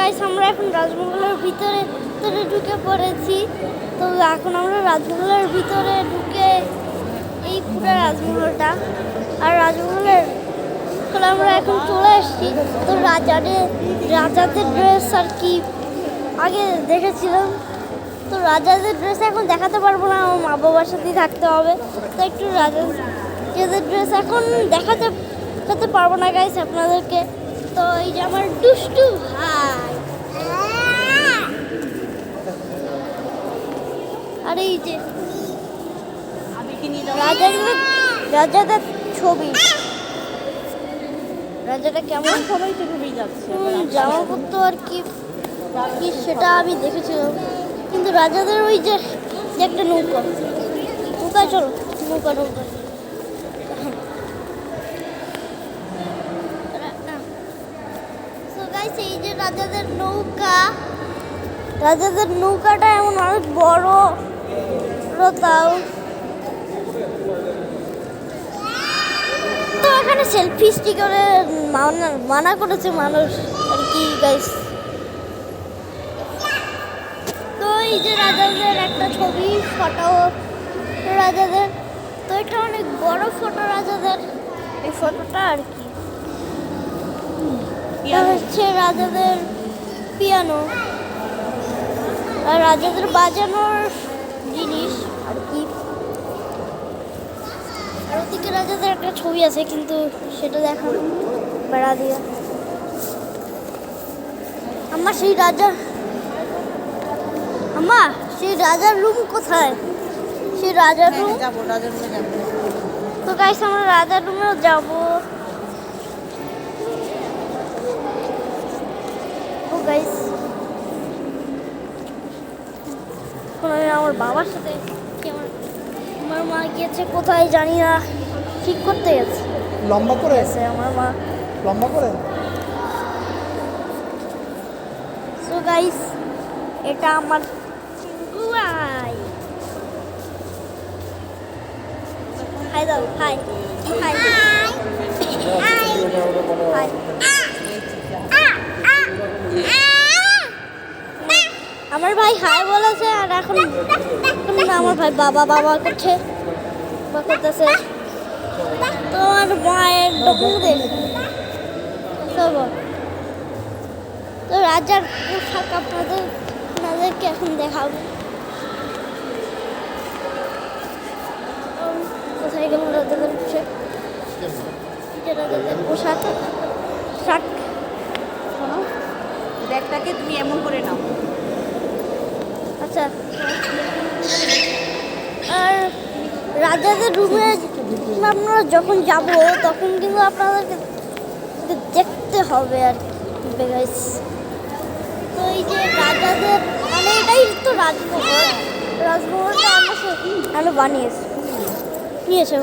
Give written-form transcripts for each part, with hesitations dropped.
Guys আমরা এখন রাজমহলের ভিতরে ঢুকে পড়েছি। তো এখন আমরা রাজমহলের ভিতরে ঢুকে এই পুরো রাজমহলটা আর রাজমহলের আমরা এখন চলে এসেছি। তো রাজাদের ড্রেস আর কি আগে দেখেছিলাম, তো রাজাদের ড্রেস এখন দেখাতে পারবো না, আমার মা বাবার সাথেই থাকতে হবে। তো একটু রাজাদের ড্রেস এখন দেখাতে পারবো না গাইস আপনাদেরকে। তো এই যে আমার দুষ্টু ভাই, আর এই যে রাজাদের ছবি, রাজাটা কেমন সবাই তো ডুবেই যাচ্ছে। জামা পরতো আর কি সেটা আমি দেখেছিলাম, কিন্তু রাজাদের ওই যে একটা নৌকায় চলো, নৌকা এই যে রাজাদের নৌকাটা এমন অনেক বড়, তাও তো এখানে সেলফি স্টিকারে মানা করেছে মানুষ আর কি গাইস। তো এই যে রাজাদের একটা ছবি ফটো রাজাদের, তো এটা অনেক বড় ফটো রাজাদের, এই ফটোটা আর কি হচ্ছে রাজাদের পিয়ানো আর রাজাদের বাজানোর জিনিস আর কি। আর ওদিকে রাজাদের একটা ছবি আছে, কিন্তু সেটা দেখানো বেড়া দিয়ে। আমার সেই রাজার রুম কোথায়? সেই রাজার রুম তো গাইস আমরা রাজার রুমেও যাবো। গাইস আমার বাবার সাথে আমার মা গিয়েছে কোথায় জানি না, ঠিক করতে গেছে, লম্বা করে আমার মা লম্বা করে। সো গাইস এটা আমার চিঙ্কু ভাই, হাই দাও, হাই হাই হাই। আমার ভাই হাই বলেছে আর এখন আমার ভাই বাবা করতেছে। তো আমার মায়ের ডকুমেন্ট তো রাজার পোশাক আপনাদেরকে এখন দেখাবো। কোথায় গেল রাজাদের পোশাক? রাজাদের পোশাক শাক, শোনো, ব্যাগটাকে তুমি এমন করে নাও। আচ্ছা, আর রাজাদের রুমে আপনারা যখন যাব তখন কিন্তু আপনাদেরকে দেখতে হবে আর কি গাইস। তো এই যে রাজাদের মানে এটাই তো রাজমহলটা আমরা নিয়েছে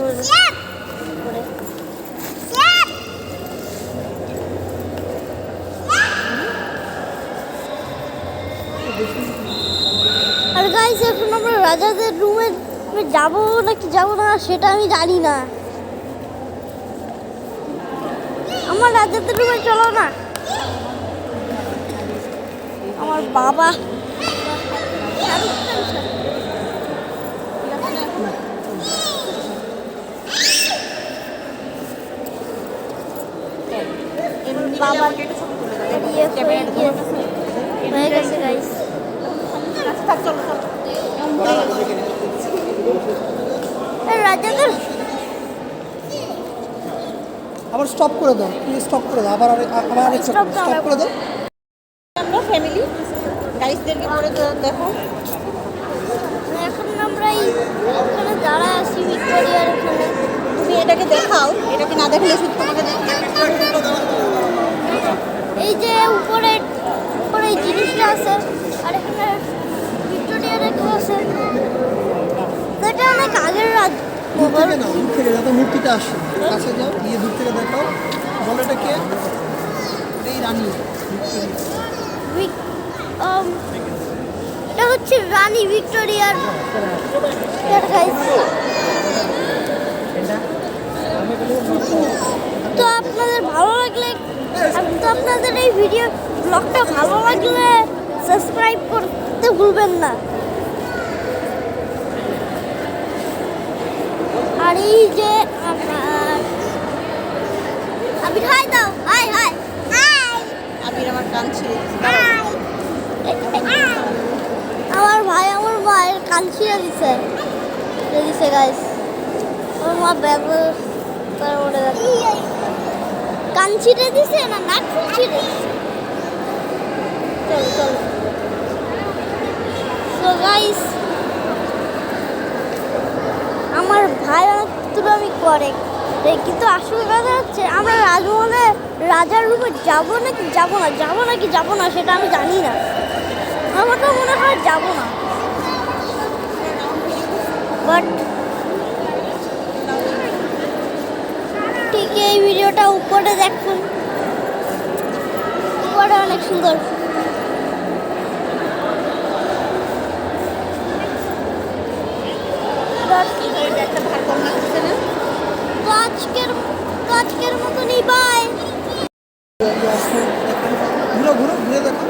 আর গাইস এখন আমরা রাজাদের রুমে যাবো নাকি যাবো না সেটা আমি জানি না। আমার রাজাদের রুমে চলো না, আমার বাবা হয়ে গেছে গাইস। রাজাদের আবার স্টপ করে দাও, প্লিজ স্টপ করে দাও, আবার স্টপ করে দাও। আমরা ফ্যামিলি গাইসদেরকে পরে দেখো। এখন আমরা এখানে দাঁড়ায় আছি ভিক্টোরিয়ার এখানে। তুমি এটাকে দেখাও, এটাকে না দেখলে শুধু তোমাকে এই যে উপরে এই জিনিসটা আছে আর এখানে ভিক্টোরিয়ার কেউ আছে। এটা অনেক আগের দূর থেকে নাও, দূর থেকে যত মূর্তিটা আসে কাছে যাও, গিয়ে দূর থেকে দেখাও, বলো এটা কে? এই রানী এটা হচ্ছে রানী ভিক্টোরিয়ার। তো আপনাদের ভালো লাগলে তো আপনাদের এই ভিডিও ব্লগটা ভালো লাগলে সাবস্ক্রাইব করতে ভুলবেন না। আর এই যে আমার আবির, হাই দাও, হাই হাই হাই। আবির আমার কান ছিঁড়ে আমার ভাই আমার মায়ের কান ছিঁড়ে দিছে গাইস। আমার মা ব্যবস্থা উঠে যাচ্ছে। কান ছিঁড়ে দিছে না নাক ফুল ছিঁড়ে? চলো চলো। সো গাইস, আমার ভাই আমি করে, কিন্তু আসল কথা হচ্ছে আমরা রাজমহলে রাজার রূপে যাবো নাকি যাবো না সেটা আমি জানি না। আমার তো মনে হয় যাবো না, বাট ঠিক এই ভিডিওটা উপরে দেখুন, উপরে অনেক সুন্দর। একটা ভার কম লাগছে না? তো আজকের মতনই বাই। ঘুরে দেখো।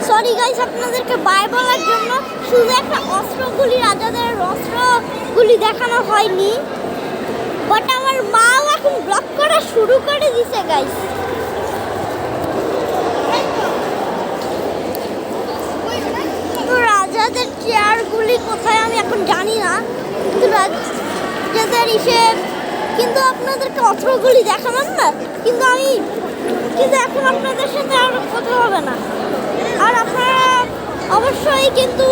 সরি গাইস, আপনাদেরকে বাই বলার জন্য শুধু একটা অস্ত্রগুলি, রাজাদের অস্ত্রগুলি দেখানো হয়নি, বাট আমার মাও এখন ব্লগ করা শুরু করে দিছে গাইস। তো রাজাদের চেয়ারগুলি কোথায় আমি এখন জানি না, কিন্তু রাজাদের কিন্তু আপনাদেরকে অস্ত্রগুলি দেখালাম না, কিন্তু এখন আপনাদের সাথে আর কথা হবে না। আর আপনারা অবশ্যই কিন্তু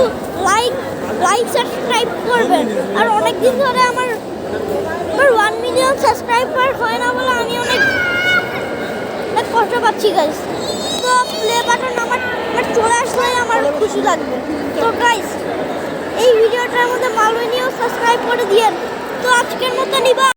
লাইক সাবস্ক্রাইব করবেন। আর অনেক দিন ধরে আমার 1 মিলিয়ন সাবস্ক্রাইবার হয় না বলে আমি অনেক কষ্ট পাচ্ছি গাইস। তো প্লে বাটন আমার চলে আসলে আমার খুশি লাগবে। তো গাইস, এই ভিডিওটার মধ্যে মালবিনীও সাবস্ক্রাইব করে দিয়েন। তো আজকের মতো নিবা।